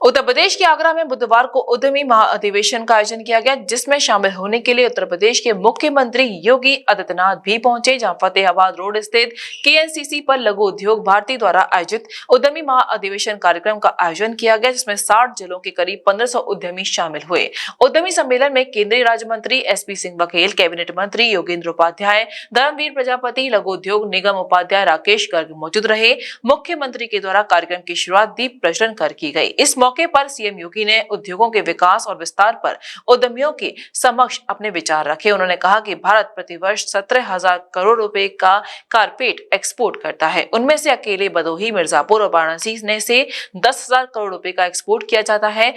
उत्तर प्रदेश के आगरा में बुधवार को उद्यमी महाअधिवेशन का आयोजन किया गया, जिसमें शामिल होने के लिए उत्तर प्रदेश के मुख्यमंत्री योगी आदित्यनाथ भी पहुंचे, जहां फतेहाबाद रोड स्थित केएनसीसी पर लघु उद्योग भारती द्वारा आयोजित उद्यमी महाअधिवेशन कार्यक्रम का आयोजन किया गया, जिसमें 60 जिलों के करीब 1500 उद्यमी शामिल हुए। उद्यमी सम्मेलन में केंद्रीय राज्य मंत्री एसपी सिंह बघेल, कैबिनेट मंत्री योगेंद्र उपाध्याय, धर्मवीर प्रजापति, लघु उद्योग निगम उपाध्याय राकेश गर्ग मौजूद रहे। मुख्यमंत्री के द्वारा कार्यक्रम की शुरुआत दीप प्रज्वलन कर की गई। इस मौके पर सीएम योगी ने उद्योगों के विकास और विस्तार पर उद्यमियों के समक्ष अपने विचार रखे। उन्होंने कहा कि भारत प्रतिवर्ष 17,000 करोड़ रुपए का कारपेट एक्सपोर्ट करता है। उनमें से अकेले भदोही, मिर्जापुर और वाराणसी से 10,000 करोड़ रुपए का एक्सपोर्ट किया जाता है।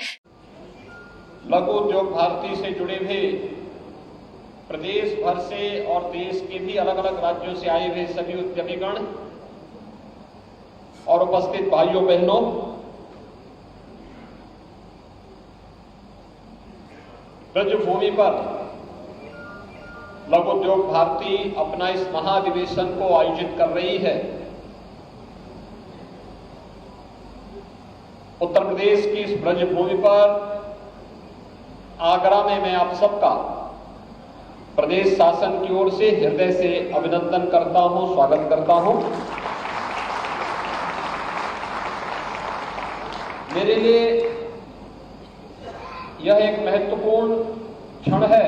लघु उद्योग भारती से जुड़े हुए प्रदेश भर से और देश के भी अलग अलग राज्यों से आए हुए सभी उद्यमीगण और उपस्थित भाइयों बहनों, ब्रजभूमि पर लघु उद्योग भारती अपना इस महाअधिवेशन को आयोजित कर रही है। उत्तर प्रदेश की इस ब्रजभूमि पर आगरा में मैं आप सबका प्रदेश शासन की ओर से हृदय से अभिनंदन करता हूं, स्वागत करता हूं। मेरे लिए यह एक महत्वपूर्ण क्षण है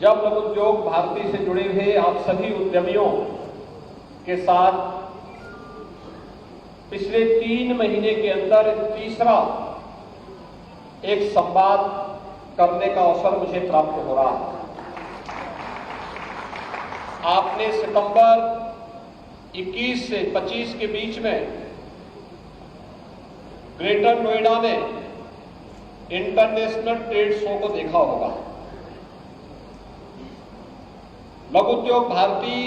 जब लघु उद्योग भारती से जुड़े हुए आप सभी उद्यमियों के साथ पिछले 3 महीने के अंदर तीसरा एक संवाद करने का अवसर मुझे प्राप्त हो रहा है। आपने सितंबर 21 से 25 के बीच में ग्रेटर नोएडा में इंटरनेशनल ट्रेड शो को देखा होगा। लघु उद्योग भारती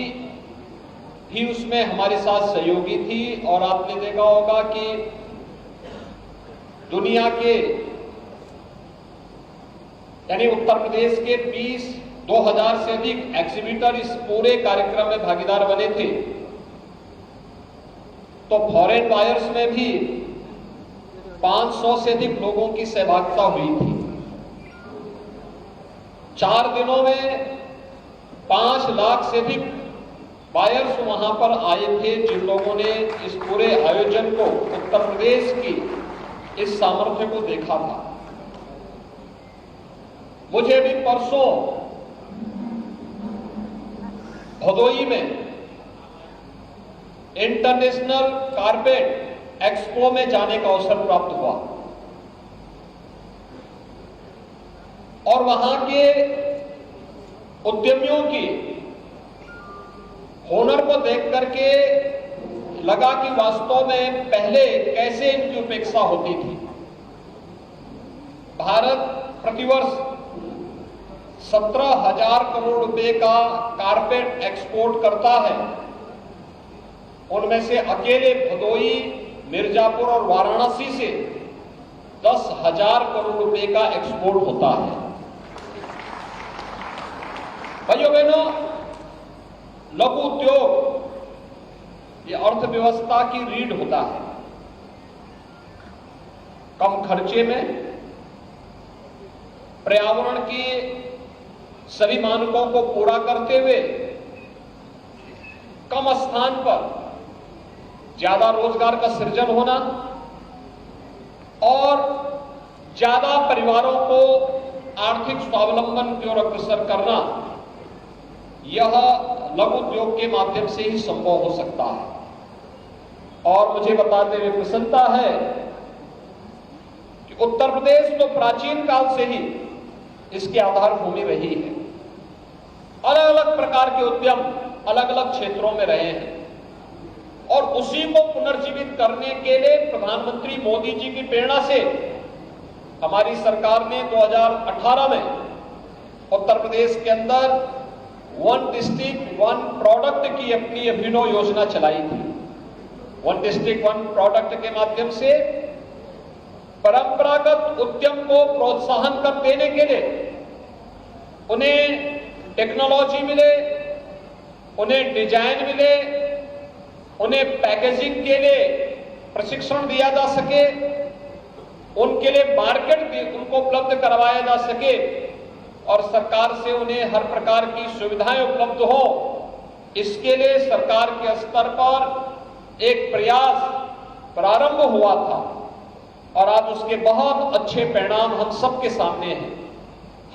भी उसमें हमारे साथ सहयोगी थी और आपने देखा होगा कि दुनिया के यानी उत्तर प्रदेश के 2000 से अधिक एग्जीबिटर इस पूरे कार्यक्रम में भागीदार बने थे। तो फॉरेन बायर्स में भी 500 से अधिक लोगों की सहभागिता हुई थी। 4 दिनों में 5 लाख से अधिक बायर्स वहां पर आए थे, जिन लोगों ने इस पूरे आयोजन को, उत्तर प्रदेश की इस सामर्थ्य को देखा था। मुझे भी परसों भदोही में इंटरनेशनल कारपेट एक्सपो में जाने का अवसर प्राप्त हुआ और वहां के उद्यमियों की हुनर को देख करके लगा कि वास्तव में पहले कैसे इनकी उपेक्षा होती थी। भारत प्रतिवर्ष 17,000 करोड़ रुपए का कारपेट एक्सपोर्ट करता है। उनमें से अकेले भदोही, मिर्जापुर और वाराणसी से 10,000 करोड़ रुपए का एक्सपोर्ट होता है। भाइयों बहनों, लघु उद्योग ये अर्थव्यवस्था की रीढ़ होता है। कम खर्चे में पर्यावरण के सभी मानकों को पूरा करते हुए कम स्थान पर ज्यादा रोजगार का सृजन होना और ज्यादा परिवारों को आर्थिक स्वावलंबन की ओर अग्रसर करना, यह लघु उद्योग के माध्यम से ही संभव हो सकता है। और मुझे बताते हुए प्रसन्नता है कि उत्तर प्रदेश तो प्राचीन काल से ही इसकी आधार भूमि रही है। अलग अलग प्रकार के उद्यम अलग अलग क्षेत्रों में रहे हैं और उसी को पुनर्जीवित करने के लिए प्रधानमंत्री मोदी जी की प्रेरणा से हमारी सरकार ने 2018 में उत्तर प्रदेश के अंदर 1 डिस्ट्रिक्ट 1 प्रोडक्ट की अपनी अभिनव योजना चलाई थी। 1 डिस्ट्रिक्ट 1 प्रोडक्ट के माध्यम से परंपरागत उद्यम को प्रोत्साहन कर देने के लिए उन्हें टेक्नोलॉजी मिले, उन्हें डिजाइन मिले, उन्हें पैकेजिंग के लिए प्रशिक्षण दिया जा सके, उनके लिए मार्केट भी उनको उपलब्ध करवाया जा सके और सरकार से उन्हें हर प्रकार की सुविधाएं उपलब्ध हो, इसके लिए सरकार के स्तर पर एक प्रयास प्रारंभ हुआ था और आज उसके बहुत अच्छे परिणाम हम सबके सामने हैं।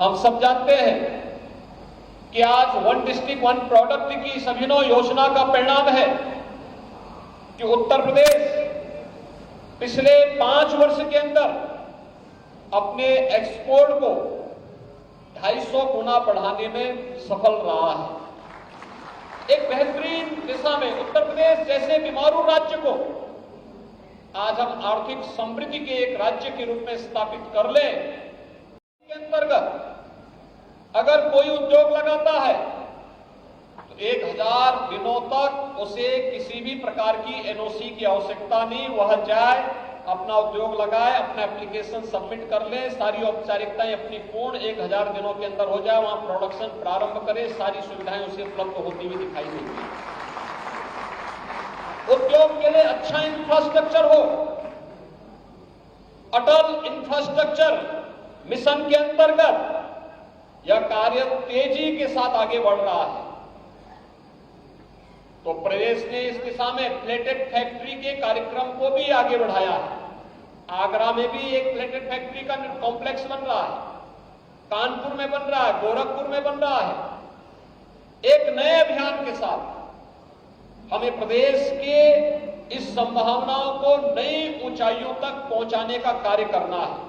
हम सब जानते हैं कि आज वन डिस्ट्रिक्ट वन प्रोडक्ट की इस अभिनव योजना का परिणाम है कि उत्तर प्रदेश पिछले 5 वर्ष के अंदर अपने एक्सपोर्ट को 250 गुना बढ़ाने में सफल रहा है। एक बेहतरीन दिशा में उत्तर प्रदेश जैसे बीमारू राज्य को आज हम आर्थिक समृद्धि के एक राज्य के रूप में स्थापित कर लें। के अंतर्गत अगर कोई उद्योग लगाता है तो 1000 दिनों तक उसे किसी भी प्रकार की एनओसी की आवश्यकता नहीं, वह जाए अपना उद्योग लगाए, अपना एप्लीकेशन सबमिट कर ले, सारी औपचारिकताएं अपनी पूर्ण 1000 दिनों के अंदर हो जाए, वहां प्रोडक्शन प्रारंभ करे, सारी सुविधाएं उसे उपलब्ध होती हुई दिखाई देती। उद्योग के लिए अच्छा इंफ्रास्ट्रक्चर हो, अटल इंफ्रास्ट्रक्चर मिशन के अंतर्गत यह कार्य तेजी के साथ आगे बढ़ रहा है। तो प्रदेश ने इस दिशा में प्लेटेड फैक्ट्री के कार्यक्रम को भी आगे बढ़ाया है। आगरा में भी एक प्लेटेड फैक्ट्री का कॉम्प्लेक्स बन रहा है, कानपुर में बन रहा है, गोरखपुर में बन रहा है। एक नए अभियान के साथ हमें प्रदेश के इस संभावनाओं को नई ऊंचाइयों तक पहुंचाने का कार्य करना है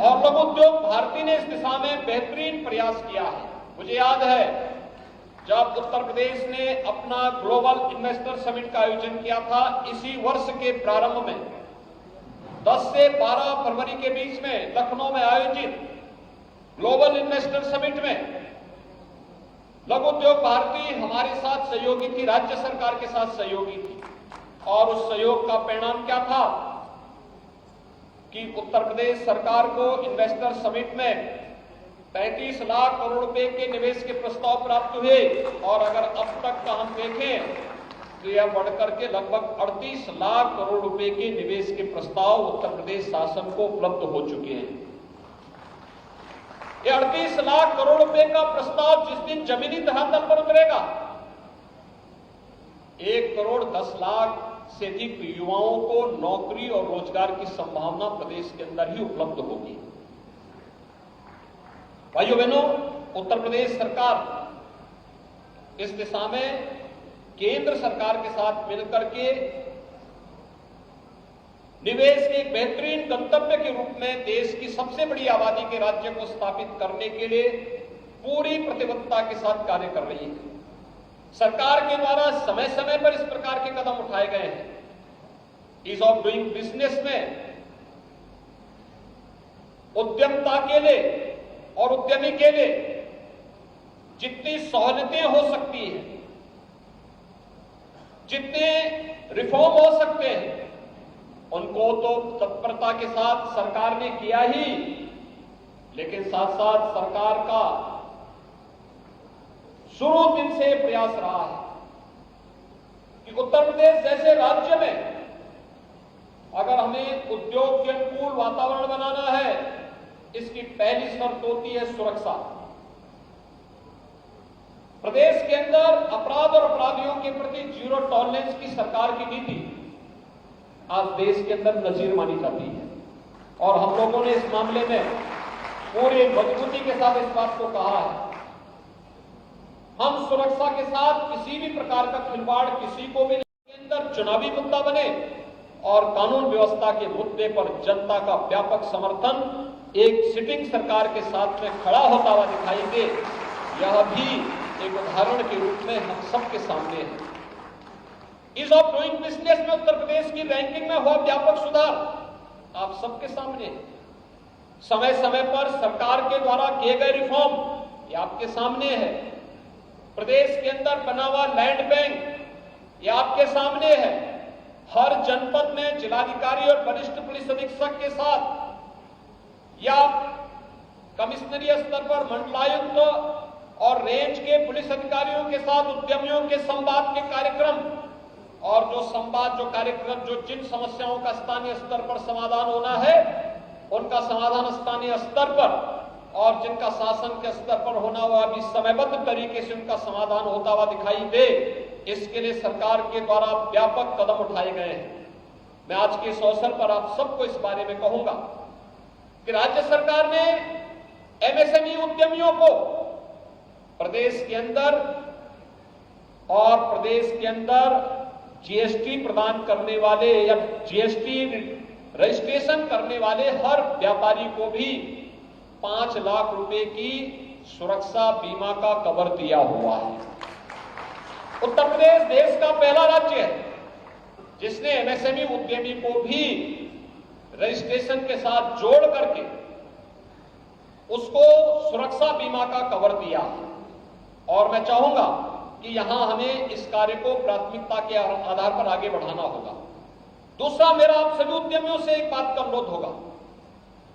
और लघु उद्योग भारती ने इस दिशा में बेहतरीन प्रयास किया है। मुझे याद है जब उत्तर प्रदेश ने अपना ग्लोबल इन्वेस्टर समिट का आयोजन किया था इसी वर्ष के प्रारंभ में 10 से 12 फरवरी के बीच में लखनऊ में आयोजित ग्लोबल इन्वेस्टर समिट में लघु उद्योग भारती हमारे साथ सहयोगी थी, राज्य सरकार के साथ सहयोगी थी और उस सहयोग का परिणाम क्या था कि उत्तर प्रदेश सरकार को इन्वेस्टर समिट में 35 लाख करोड़ रुपए के निवेश के प्रस्ताव प्राप्त हुए और अगर अब तक का हम देखें तो यह बढ़कर के लगभग 38 लाख करोड़ रुपए के निवेश के प्रस्ताव उत्तर प्रदेश शासन को उपलब्ध हो चुके हैं। ये 38 लाख करोड़ रुपए का प्रस्ताव जिस दिन जमीनी धरातल पर उतरेगा 1 करोड़ 10 लाख से अधिक युवाओं को नौकरी और रोजगार की संभावना प्रदेश के अंदर ही उपलब्ध होगी। भाइयों बहनों, उत्तर प्रदेश सरकार इस दिशा में केंद्र सरकार के साथ मिलकर के निवेश के एक बेहतरीन गंतव्य के रूप में देश की सबसे बड़ी आबादी के राज्य को स्थापित करने के लिए पूरी प्रतिबद्धता के साथ कार्य कर रही है। सरकार के द्वारा समय समय पर इस प्रकार के कदम उठाए गए हैं। ईज ऑफ डूइंग बिजनेस में उद्यमता के लिए और उद्यमी के लिए जितनी सहूलियतें हो सकती हैं, जितने रिफॉर्म हो सकते हैं, उनको तो तत्परता के साथ सरकार ने किया ही, लेकिन साथ साथ सरकार का शुरू दिन से प्रयास रहा है कि उत्तर प्रदेश जैसे राज्य में अगर हमें उद्योग के अनुकूल वातावरण बनाना है, इसकी पहली शर्त होती है सुरक्षा। प्रदेश के अंदर अपराध और अपराधियों के प्रति जीरो टॉलरेंस की सरकार की नीति आज देश के अंदर नजीर मानी जाती है और हम लोगों ने इस मामले में पूरी मजबूती के साथ इस बात को कहा है। हम सुरक्षा के साथ किसी भी प्रकार का खिलवाड़ किसी को भी के अंदर चुनावी मुद्दा बने और कानून व्यवस्था के मुद्दे पर जनता का व्यापक समर्थन एक सिटिंग सरकार के साथ में खड़ा होता हुआ दिखाई दे, यह भी एक उदाहरण के रूप में हम सबके सामने है। ईज ऑफ डूइंग बिजनेस में उत्तर प्रदेश की रैंकिंग में हुआ व्यापक सुधार आप सबके सामने है। समय समय पर सरकार के द्वारा किए गए रिफॉर्म ये आपके सामने है। प्रदेश के अंदर बना हुआ लैंड बैंक ये आपके सामने है। हर जनपद में जिलाधिकारी और वरिष्ठ पुलिस अधीक्षक के साथ या कमिश्नरी स्तर पर मंडलायुक्त और रेंज के पुलिस अधिकारियों के साथ उद्यमियों के संवाद के कार्यक्रम और जो संवाद, जो कार्यक्रम, जो जिन समस्याओं का स्थानीय स्तर पर समाधान होना है उनका समाधान स्थानीय स्तर पर, और जिनका शासन के स्तर पर होना हुआ भी समयबद्ध तरीके से उनका समाधान होता हुआ दिखाई दे, इसके लिए सरकार के द्वारा व्यापक कदम उठाए गए हैं। मैं आज के इस अवसर पर आप सबको इस बारे में कहूंगा कि राज्य सरकार ने एमएसएमई उद्यमियों को प्रदेश के अंदर जीएसटी प्रदान करने वाले या जीएसटी रजिस्ट्रेशन करने वाले हर व्यापारी को भी 5 लाख रुपए की सुरक्षा बीमा का कवर दिया हुआ है। उत्तर प्रदेश देश का पहला राज्य है जिसने एमएसएमई उद्यमी को भी रजिस्ट्रेशन के साथ जोड़ करके उसको सुरक्षा बीमा का कवर दिया है। और मैं चाहूंगा कि यहां हमें इस कार्य को प्राथमिकता के आधार पर आगे बढ़ाना होगा। दूसरा, मेरा आप सभी उद्यमियों से एक बात का अनुरोध होगा।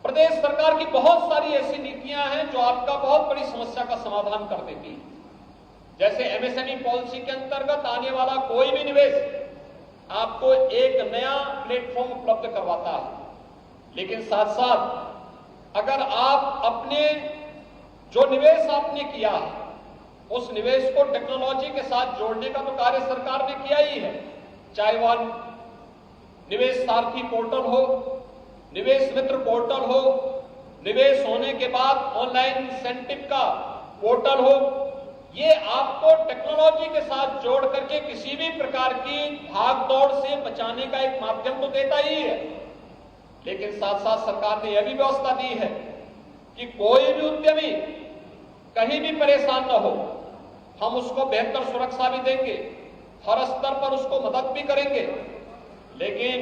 प्रदेश सरकार की बहुत सारी ऐसी नीतियां हैं जो आपका बहुत बड़ी समस्या का समाधान कर देती है। जैसे एमएसएमई पॉलिसी के अंतर्गत आने वाला कोई भी निवेश आपको एक नया प्लेटफॉर्म उपलब्ध करवाता है, लेकिन साथ साथ अगर आप अपने जो निवेश आपने किया है उस निवेश को टेक्नोलॉजी के साथ जोड़ने का तो कार्य सरकार ने किया ही है, चाहे वह निवेश सारथी पोर्टल हो, निवेश मित्र पोर्टल हो, निवेश होने के बाद ऑनलाइन इंसेंटिव का पोर्टल हो। ये आपको टेक्नोलॉजी के साथ जोड़ करके किसी भी प्रकार की भाग दौड़ से बचाने का एक माध्यम तो देता ही है, लेकिन साथ साथ सरकार ने यह भी व्यवस्था दी है कि कोई भी उद्यमी कहीं भी परेशान न हो, हम उसको बेहतर सुरक्षा भी देंगे, हर स्तर पर उसको मदद भी करेंगे। लेकिन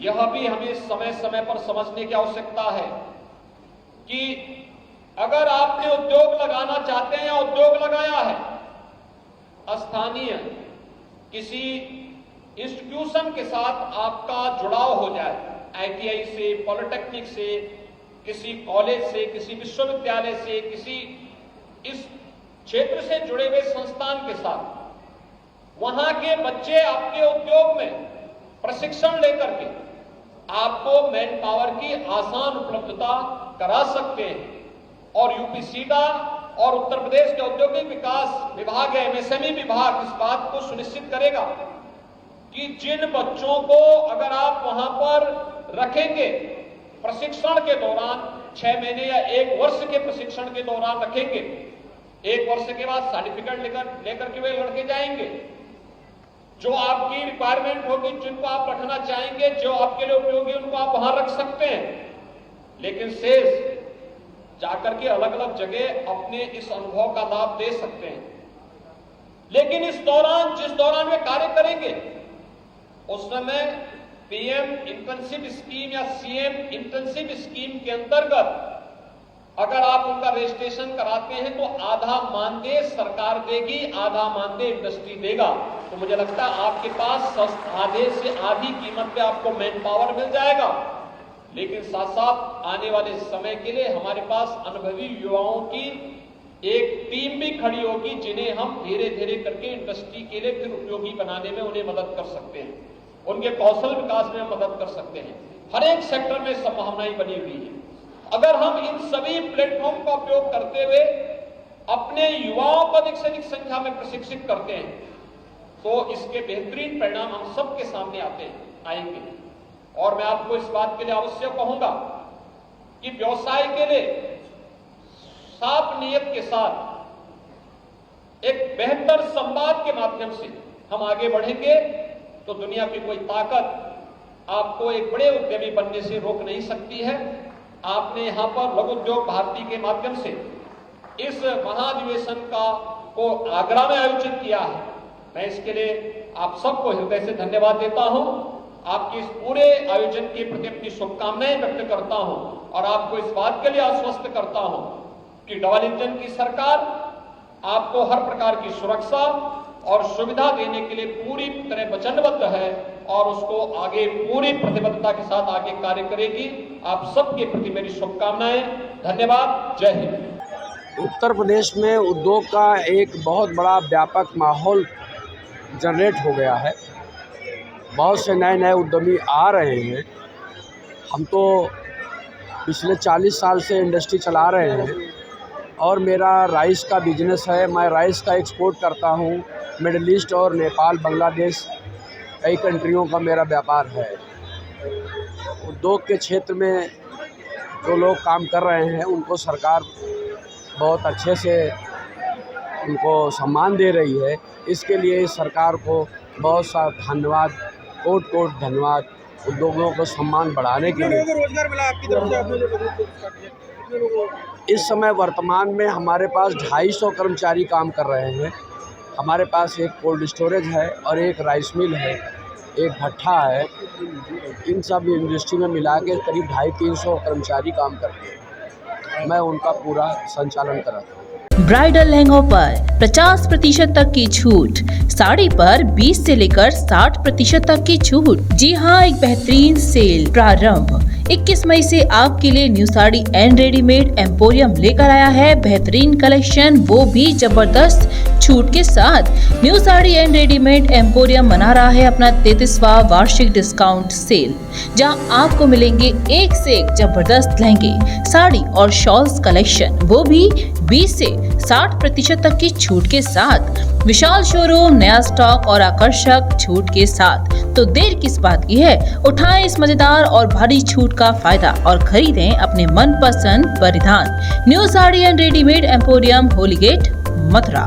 यह भी हमें समय समय पर समझने की आवश्यकता है कि अगर आपने उद्योग लगाना चाहते हैं या उद्योग लगाया है, स्थानीय किसी इंस्टीट्यूशन के साथ आपका जुड़ाव हो जाए, आईटीआई से, पॉलिटेक्निक से, किसी कॉलेज से, किसी विश्वविद्यालय से, किसी इस क्षेत्र से जुड़े हुए संस्थान के साथ, वहां के बच्चे आपके उद्योग में प्रशिक्षण लेकर के आपको मैन पावर की आसान उपलब्धता करा सकते हैं। और यूपीसीडा और उत्तर प्रदेश के औद्योगिक विकास विभाग या एमएसएमई विभाग इस बात को सुनिश्चित करेगा कि जिन बच्चों को अगर आप वहां पर रखेंगे प्रशिक्षण के दौरान, 6 महीने या 1 वर्ष के प्रशिक्षण के दौरान रखेंगे, 1 वर्ष के बाद सर्टिफिकेट लेकर के वे लड़के जाएंगे। जो आपकी रिक्वायरमेंट होगी, जिनको आप रखना चाहेंगे, जो आपके लिए उपयोगी, उनको आप वहां रख सकते हैं, लेकिन शेष जाकर के अलग अलग जगह अपने इस अनुभव का लाभ दे सकते हैं। लेकिन इस दौरान, जिस दौरान वे कार्य करेंगे, उस समय पीएम इंटर्नशिप स्कीम या सीएम इंटर्नशिप स्कीम के अंतर्गत अगर आप उनका रजिस्ट्रेशन कराते हैं तो आधा मानदेय सरकार देगी, आधा मानदेय इंडस्ट्री देगा। तो मुझे लगता है आपके पास आधे से आधी कीमत पे आपको मैन पावर मिल जाएगा। लेकिन साथ साथ आने वाले समय के लिए हमारे पास अनुभवी युवाओं की एक टीम भी खड़ी होगी, जिन्हें हम धीरे धीरे करके इंडस्ट्री के लिए फिर उपयोगी बनाने में उन्हें मदद कर सकते हैं, उनके कौशल विकास में मदद कर सकते हैं। हर एक सेक्टर में संभावनाएं बनी हुई है। अगर हम इन सभी प्लेटफॉर्म का उपयोग करते हुए अपने युवाओं को अधिक से अधिक संख्या में प्रशिक्षित करते हैं तो इसके बेहतरीन परिणाम हम सबके सामने आएंगे। और मैं आपको इस बात के लिए अवश्य कहूंगा कि व्यवसाय के लिए साफ नियत के साथ एक बेहतर संवाद के माध्यम से हम आगे बढ़ेंगे तो दुनिया की कोई ताकत आपको एक बड़े उद्यमी बनने से रोक नहीं सकती है। आपने यहां पर लघु उद्योग भारती के माध्यम से इस महाधिवेशन को आगरा में आयोजित किया है। मैं इसके लिए आप सबको हृदय से धन्यवाद देता हूं। आपकी इस पूरे आयोजन के प्रति अपनी शुभकामनाएं व्यक्त करता हूं और आपको इस बात के लिए आश्वस्त करता हूं कि डबल इंजन की सरकार आपको हर प्रकार की सुरक्षा और सुविधा देने के लिए पूरी तरह वचनबद्ध है और उसको आगे पूरी प्रतिबद्धता के साथ आगे कार्य करेगी। आप सबके प्रति मेरी शुभकामनाएं। धन्यवाद। जय हिंद। उत्तर प्रदेश में उद्योग का एक बहुत बड़ा व्यापक माहौल जनरेट हो गया है बहुत से नए नए उद्यमी आ रहे हैं। हम तो पिछले 40 साल से इंडस्ट्री चला रहे हैं और मेरा राइस का बिजनेस है। मैं राइस का एक्सपोर्ट करता हूँ मिडिल ईस्ट और नेपाल, बांग्लादेश, कई कंट्रियों का मेरा व्यापार है। उद्योग के क्षेत्र में जो लोग काम कर रहे हैं उनको सरकार बहुत अच्छे से उनको सम्मान दे रही है। इसके लिए इस सरकार को बहुत सा धन्यवाद, कोट कोट धन्यवाद। उद्योगों को सम्मान बढ़ाने के लिए रोजगार मिला आपकी तरफ से, आपने जो बजट पेश किया, कितने लोगों को? इस समय वर्तमान में हमारे पास 250 कर्मचारी काम कर रहे हैं। हमारे पास एक कोल्ड स्टोरेज है और एक राइस मिल है, एक भट्ठा है। इन सब इंडस्ट्री में मिला के करीब 250-300 कर्मचारी काम करते हैं। मैं उनका पूरा संचालन कराता हूँ। ब्राइडल लहंगों पर 50% तक की छूट, साड़ी पर 20 से लेकर 60% तक की छूट। जी हाँ, एक बेहतरीन सेल प्रारंभ 21 मई से आपके लिए new sari and readymade emporium लेकर आया है बेहतरीन कलेक्शन, वो भी जबरदस्त छूट के साथ। New sari and readymade emporium मना रहा है अपना 33वां वार्षिक डिस्काउंट सेल, जहां आपको मिलेंगे एक से एक जबरदस्त लहंगे, साड़ी और शॉल्स कलेक्शन, वो भी 20 से 60% तक की छूट के साथ। विशाल शोरूम, नया स्टॉक और आकर्षक छूट के साथ। तो देर किस बात की है, उठाएं इस मजेदार और भारी छूट का फायदा और खरीदें अपने मनपसंद परिधान। New sari and readymade emporium, Holi Gate, Mathura.